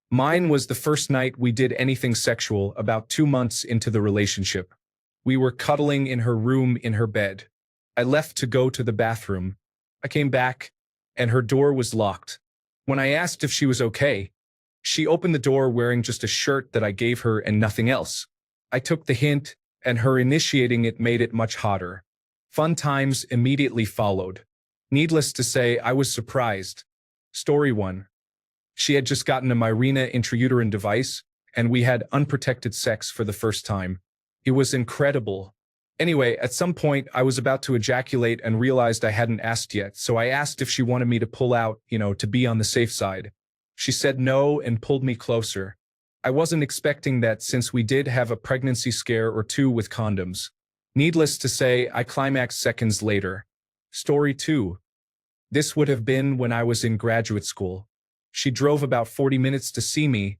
Mine was the first night we did anything sexual about 2 months into the relationship. We were cuddling in her room in her bed. I left to go to the bathroom. I came back, and her door was locked. When I asked if she was okay, she opened the door wearing just a shirt that I gave her and nothing else. I took the hint, and her initiating it made it much hotter. Fun times immediately followed. Needless to say, I was surprised. Story 1. She had just gotten a Mirena intrauterine device, and we had unprotected sex for the first time. It was incredible. Anyway, at some point, I was about to ejaculate and realized I hadn't asked yet, so I asked if she wanted me to pull out, to be on the safe side. She said no and pulled me closer. I wasn't expecting that since we did have a pregnancy scare or two with condoms. Needless to say, I climaxed seconds later. Story 2. This would have been when I was in graduate school. She drove about 40 minutes to see me,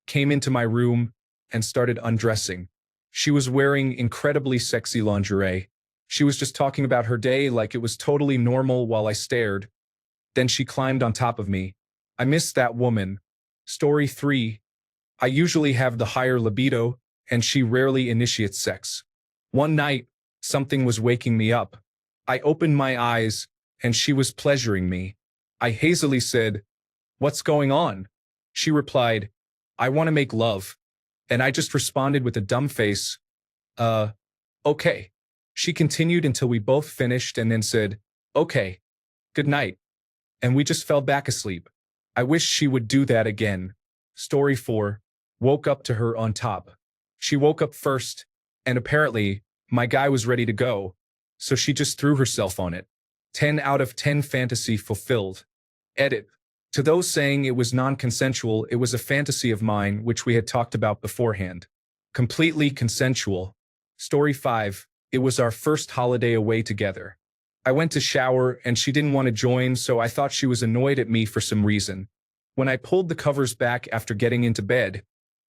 came into my room, and started undressing. She was wearing incredibly sexy lingerie. She was just talking about her day like it was totally normal while I stared. Then she climbed on top of me. I missed that woman. Story 3. I usually have the higher libido, and she rarely initiates sex. One night, something was waking me up. I opened my eyes, and she was pleasuring me. I hazily said, "What's going on?" She replied, "I want to make love." And I just responded with a dumb face, okay. She continued until we both finished and then said, "Okay, good night." And we just fell back asleep. I wish she would do that again. Story 4. Woke up to her on top. She woke up first, and apparently, my guy was ready to go, so she just threw herself on it. 10 out of 10 fantasy fulfilled. Edit. To those saying it was non-consensual, it was a fantasy of mine which we had talked about beforehand. Completely consensual. Story 5. It was our first holiday away together. I went to shower and she didn't want to join, so I thought she was annoyed at me for some reason. When I pulled the covers back after getting into bed,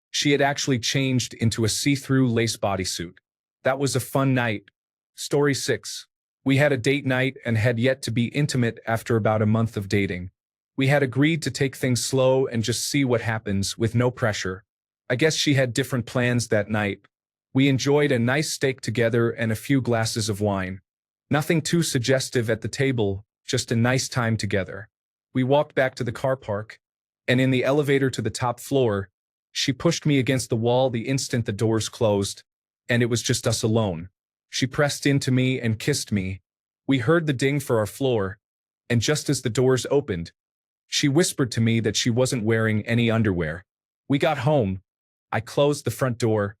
she had actually changed into a see-through lace bodysuit. That was a fun night. Story 6. We had a date night and had yet to be intimate after about a month of dating. We had agreed to take things slow and just see what happens with no pressure. I guess she had different plans that night. We enjoyed a nice steak together and a few glasses of wine. Nothing too suggestive at the table, just a nice time together. We walked back to the car park, and in the elevator to the top floor, she pushed me against the wall the instant the doors closed, and it was just us alone. She pressed into me and kissed me. We heard the ding for our floor, and just as the doors opened, she whispered to me that she wasn't wearing any underwear. We got home. I closed the front door,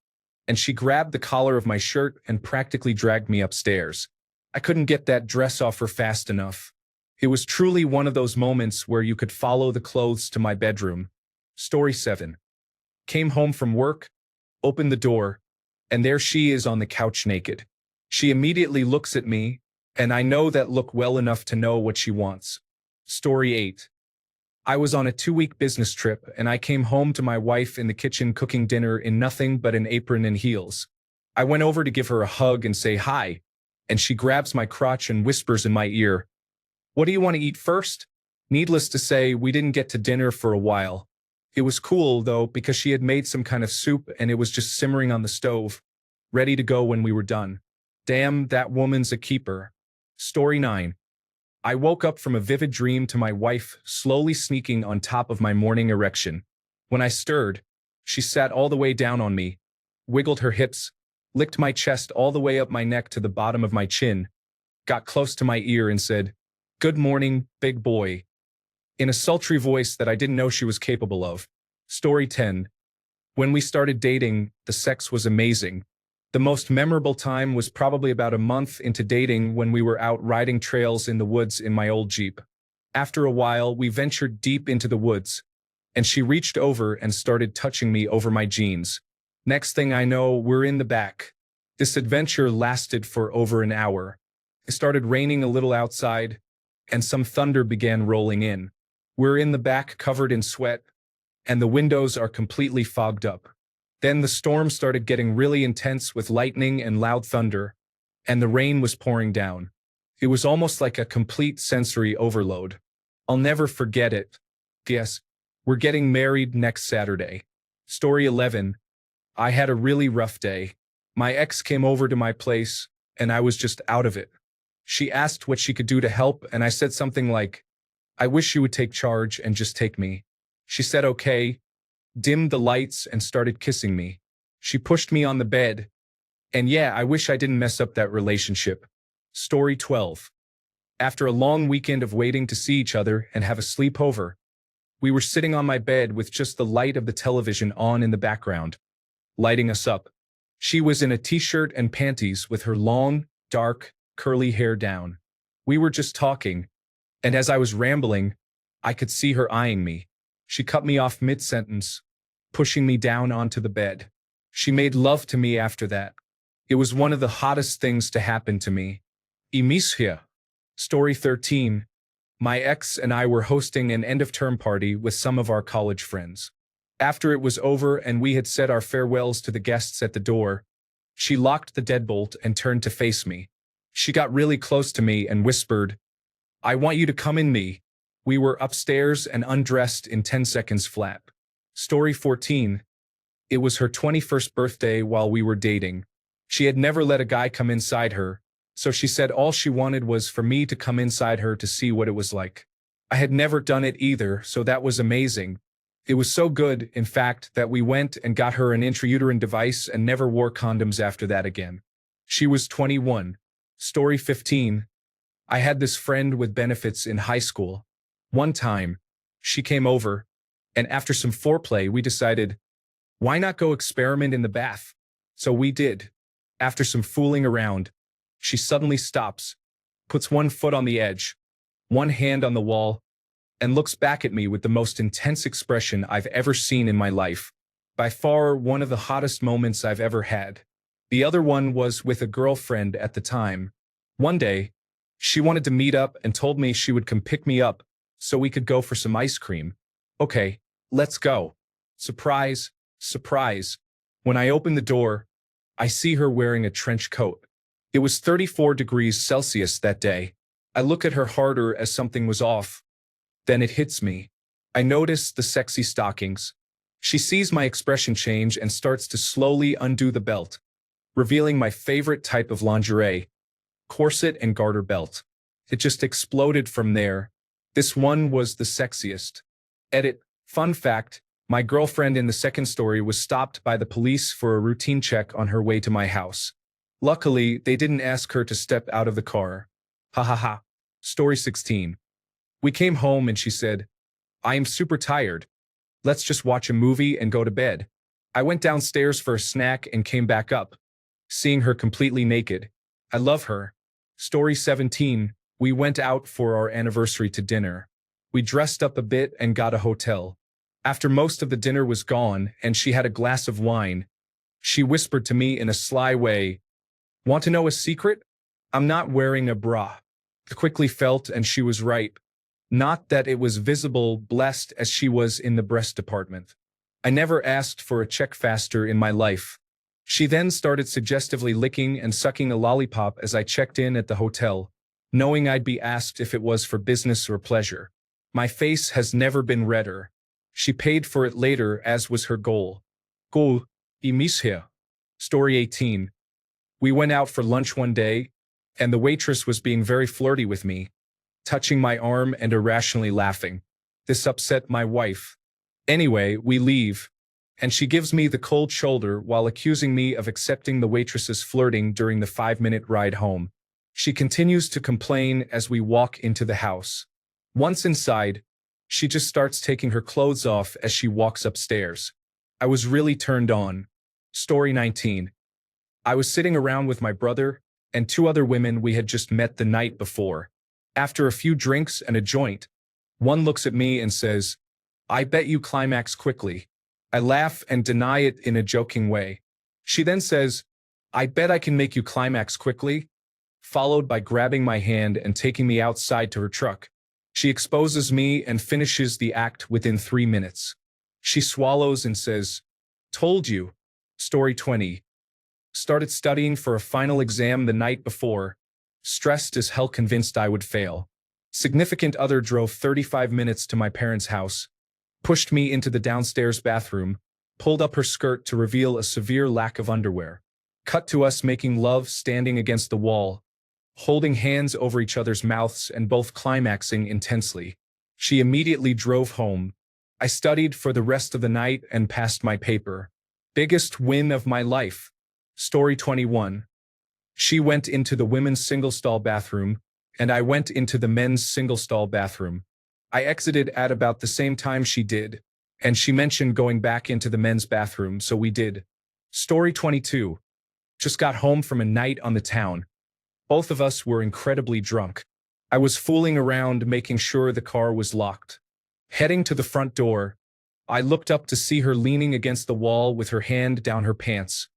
and she grabbed the collar of my shirt and practically dragged me upstairs. I couldn't get that dress off her fast enough. It was truly one of those moments where you could follow the clothes to my bedroom. Story 7. Came home from work, opened the door, and there she is on the couch naked. She immediately looks at me, and I know that look well enough to know what she wants. Story 8. I was on a 2-week business trip, and I came home to my wife in the kitchen cooking dinner in nothing but an apron and heels. I went over to give her a hug and say hi, and she grabs my crotch and whispers in my ear, "What do you want to eat first?" Needless to say, we didn't get to dinner for a while. It was cool, though, because she had made some kind of soup and it was just simmering on the stove, ready to go when we were done. Damn, that woman's a keeper. Story 9. I woke up from a vivid dream to my wife slowly sneaking on top of my morning erection. When I stirred, she sat all the way down on me, wiggled her hips, licked my chest all the way up my neck to the bottom of my chin, got close to my ear and said, "Good morning, big boy," in a sultry voice that I didn't know she was capable of. Story 10. When we started dating, the sex was amazing. The most memorable time was probably about a month into dating when we were out riding trails in the woods in my old Jeep. After a while, we ventured deep into the woods, and she reached over and started touching me over my jeans. Next thing I know, we're in the back. This adventure lasted for over an hour. It started raining a little outside, and some thunder began rolling in. We're in the back covered in sweat, and the windows are completely fogged up. Then the storm started getting really intense with lightning and loud thunder, and the rain was pouring down. It was almost like a complete sensory overload. I'll never forget it. Yes, We're getting married next Saturday. Story 11. I had a really rough day. My ex came over to my place, and I was just out of it. She asked what she could do to help, and I said something like, I wish you would take charge and just take me. She said okay, dimmed the lights, and started kissing me. She pushed me on the bed. And yeah, I wish I didn't mess up that relationship. Story 12. After a long weekend of waiting to see each other and have a sleepover, we were sitting on my bed with just the light of the television on in the background, lighting us up. She was in a t-shirt and panties with her long, dark, curly hair down. We were just talking, and as I was rambling, I could see her eyeing me. She cut me off mid-sentence, pushing me down onto the bed. She made love to me after that. It was one of the hottest things to happen to me. I miss her. Story 13. My ex and I were hosting an end-of-term party with some of our college friends. After it was over and we had said our farewells to the guests at the door, she locked the deadbolt and turned to face me. She got really close to me and whispered, I want you to come in me. We were upstairs and undressed in 10 seconds flat. Story 14. It was her 21st birthday while we were dating. She had never let a guy come inside her, so she said all she wanted was for me to come inside her to see what it was like. I had never done it either, so that was amazing. It was so good, in fact, that we went and got her an intrauterine device and never wore condoms after that again. She was 21. Story 15. I had this friend with benefits in high school. One time, she came over, and after some foreplay, we decided, why not go experiment in the bath? So we did. After some fooling around, she suddenly stops, puts one foot on the edge, one hand on the wall, and looks back at me with the most intense expression I've ever seen in my life. By far, one of the hottest moments I've ever had. The other one was with a girlfriend at the time. One day, she wanted to meet up and told me she would come pick me up so we could go for some ice cream. Okay, let's go. Surprise, surprise. When I open the door, I see her wearing a trench coat. It was 34 degrees Celsius that day. I look at her harder as something was off. Then it hits me. I notice the sexy stockings. She sees my expression change and starts to slowly undo the belt, revealing my favorite type of lingerie, corset and garter belt. It just exploded from there. This one was the sexiest. Edit. Fun fact, my girlfriend in the second story was stopped by the police for a routine check on her way to my house. Luckily, they didn't ask her to step out of the car. Ha ha ha. Story 16. We came home and she said, I am super tired. Let's just watch a movie and go to bed. I went downstairs for a snack and came back up, seeing her completely naked. I love her. Story 17. We went out for our anniversary to dinner. We dressed up a bit and got a hotel. After most of the dinner was gone and she had a glass of wine, she whispered to me in a sly way, want to know a secret? I'm not wearing a bra. I quickly felt, and she was right. Not that it was visible, blessed as she was in the breast department. I never asked for a check faster in my life. She then started suggestively licking and sucking a lollipop as I checked in at the hotel, knowing I'd be asked if it was for business or pleasure. My face has never been redder. She paid for it later, as was her goal. Goal, I miss her. Story 18. We went out for lunch one day, and the waitress was being very flirty with me, touching my arm and irrationally laughing. This upset my wife. Anyway, we leave, and she gives me the cold shoulder while accusing me of accepting the waitress's flirting during the 5-minute ride home. She continues to complain as we walk into the house. Once inside, she just starts taking her clothes off as she walks upstairs. I was really turned on. Story 19. I was sitting around with my brother and 2 other women we had just met the night before. After a few drinks and a joint, one looks at me and says, I bet you climax quickly. I laugh and deny it in a joking way. She then says, I bet I can make you climax quickly, followed by grabbing my hand and taking me outside to her truck. She exposes me and finishes the act within 3 minutes. She swallows and says, told you. Story 20. Started studying for a final exam the night before, stressed as hell, convinced I would fail. Significant other drove 35 minutes to my parents' house. pushed me into the downstairs bathroom, pulled up her skirt to reveal a severe lack of underwear. Cut to us making love standing against the wall, holding hands over each other's mouths and both climaxing intensely. She immediately drove home. I studied for the rest of the night and passed my paper. Biggest win of my life. Story 21. She went into the women's single-stall bathroom, and I went into the men's single-stall bathroom. I exited at about the same time she did, and she mentioned going back into the men's bathroom, so we did. Story 22. Just got home from a night on the town. Both of us were incredibly drunk. I was fooling around making sure the car was locked. Heading to the front door, I looked up to see her leaning against the wall with her hand down her pants,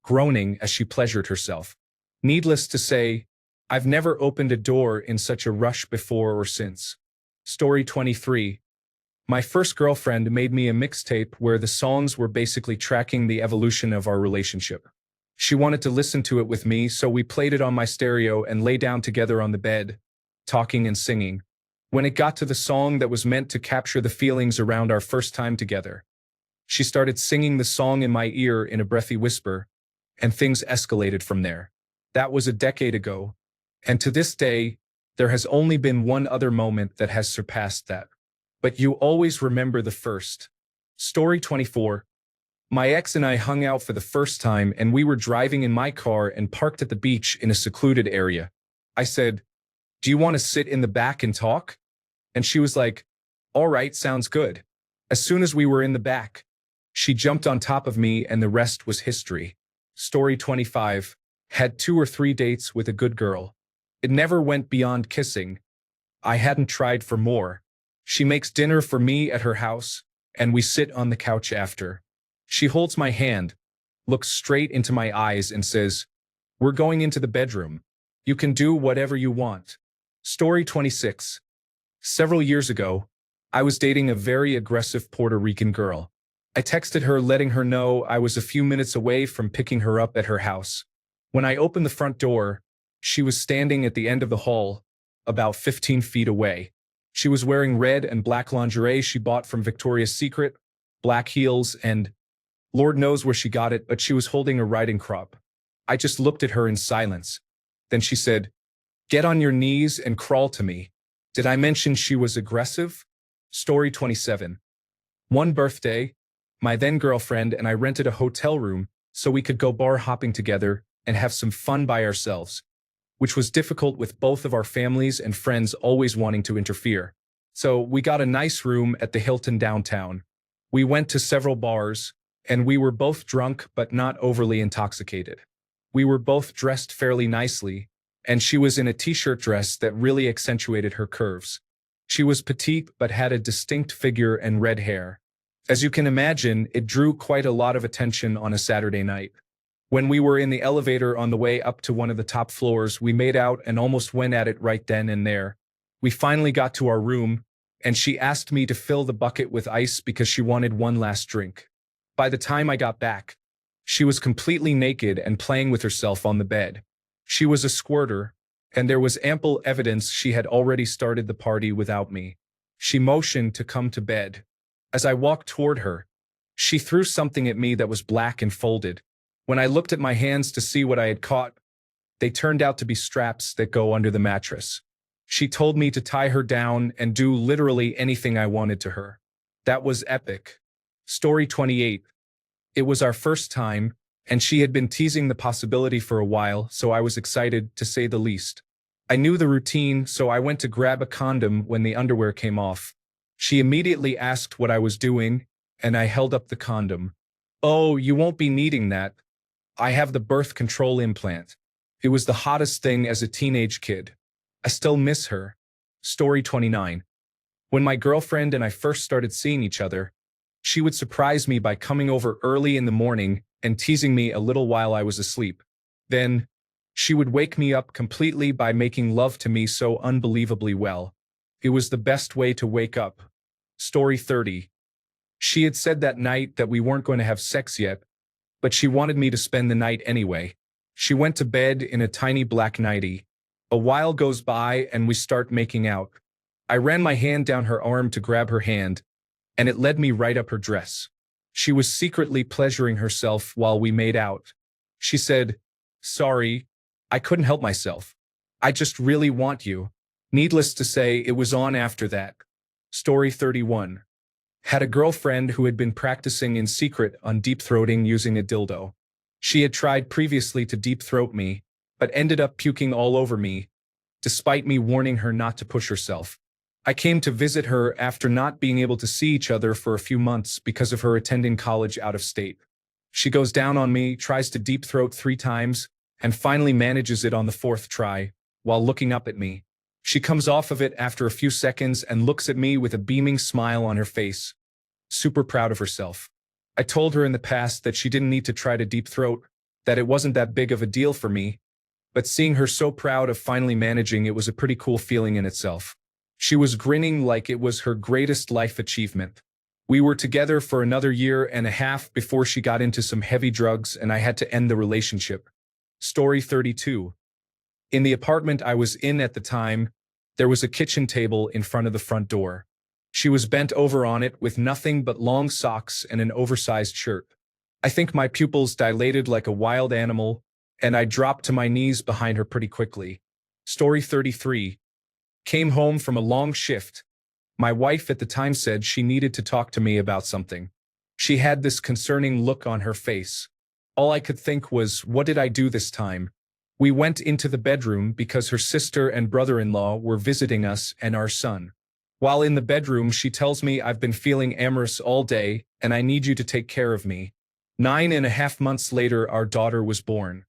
groaning as she pleasured herself. Needless to say, I've never opened a door in such a rush before or since. Story 23. My first girlfriend made me a mixtape where the songs were basically tracking the evolution of our relationship. She wanted to listen to it with me, so we played it on my stereo and lay down together on the bed, talking and singing. When it got to the song that was meant to capture the feelings around our first time together, she started singing the song in my ear in a breathy whisper, and things escalated from there. That was a decade ago, and to this day, there has only been one other moment that has surpassed that. But you always remember the first. Story 24. My ex and I hung out for the first time, and we were driving in my car and parked at the beach in a secluded area. I said, "Do you want to sit in the back and talk?" And she was like, "All right, sounds good." As soon as we were in the back, she jumped on top of me and the rest was history. Story 25. Had 2 or 3 dates with a good girl. It never went beyond kissing. I hadn't tried for more. She makes dinner for me at her house, and we sit on the couch after. She holds my hand, looks straight into my eyes and says, "We're going into the bedroom. You can do whatever you want." Story 26. Several years ago, I was dating a very aggressive Puerto Rican girl. I texted her letting her know I was a few minutes away from picking her up at her house. When I opened the front door, she was standing at the end of the hall, about 15 feet away. She was wearing red and black lingerie she bought from Victoria's Secret, black heels, and Lord knows where she got it, but she was holding a riding crop. I just looked at her in silence. Then she said, "Get on your knees and crawl to me." Did I mention she was aggressive? Story 27. One birthday, my then girlfriend and I rented a hotel room so we could go bar hopping together and have some fun by ourselves, which was difficult with both of our families and friends always wanting to interfere. So we got a nice room at the Hilton downtown. We went to several bars, and we were both drunk but not overly intoxicated. We were both dressed fairly nicely, and she was in a t-shirt dress that really accentuated her curves. She was petite but had a distinct figure and red hair. As you can imagine, it drew quite a lot of attention on a Saturday night. When we were in the elevator on the way up to one of the top floors, we made out and almost went at it right then and there. We finally got to our room, and she asked me to fill the bucket with ice because she wanted one last drink. By the time I got back, she was completely naked and playing with herself on the bed. She was a squirter, and there was ample evidence she had already started the party without me. She motioned to come to bed. As I walked toward her, she threw something at me that was black and folded. When I looked at my hands to see what I had caught, they turned out to be straps that go under the mattress. She told me to tie her down and do literally anything I wanted to her. That was epic. Story 28. It was our first time, and she had been teasing the possibility for a while, so I was excited, to say the least. I knew the routine, so I went to grab a condom when the underwear came off. She immediately asked what I was doing, and I held up the condom. "Oh, you won't be needing that. I have the birth control implant." It was the hottest thing as a teenage kid. I still miss her. Story 29. When my girlfriend and I first started seeing each other, she would surprise me by coming over early in the morning and teasing me a little while I was asleep. Then, she would wake me up completely by making love to me so unbelievably well. It was the best way to wake up. Story 30. She had said that night that we weren't going to have sex yet, but she wanted me to spend the night anyway. She went to bed in a tiny black nightie. A while goes by and we start making out. I ran my hand down her arm to grab her hand, and it led me right up her dress. She was secretly pleasuring herself while we made out. She said, "Sorry, I couldn't help myself. I just really want you." Needless to say, it was on after that. Story 31. Had a girlfriend who had been practicing in secret on deep-throating using a dildo. She had tried previously to deep-throat me, but ended up puking all over me, despite me warning her not to push herself. I came to visit her after not being able to see each other for a few months because of her attending college out of state. She goes down on me, tries to deep-throat 3 times, and finally manages it on the 4th try, while looking up at me. She comes off of it after a few seconds and looks at me with a beaming smile on her face, super proud of herself. I told her in the past that she didn't need to try to deep throat, that it wasn't that big of a deal for me, but seeing her so proud of finally managing it was a pretty cool feeling in itself. She was grinning like it was her greatest life achievement. We were together for another year and a half before she got into some heavy drugs and I had to end the relationship. Story 32. In the apartment I was in at the time, there was a kitchen table in front of the front door. She was bent over on it with nothing but long socks and an oversized shirt. I think my pupils dilated like a wild animal, and I dropped to my knees behind her pretty quickly. Story 33. Came home from a long shift. My wife at the time said she needed to talk to me about something. She had this concerning look on her face. All I could think was, what did I do this time? We went into the bedroom because her sister and brother-in-law were visiting us and our son. While in the bedroom, she tells me I've been feeling amorous all day and I need you to take care of me. 9.5 months later, our daughter was born.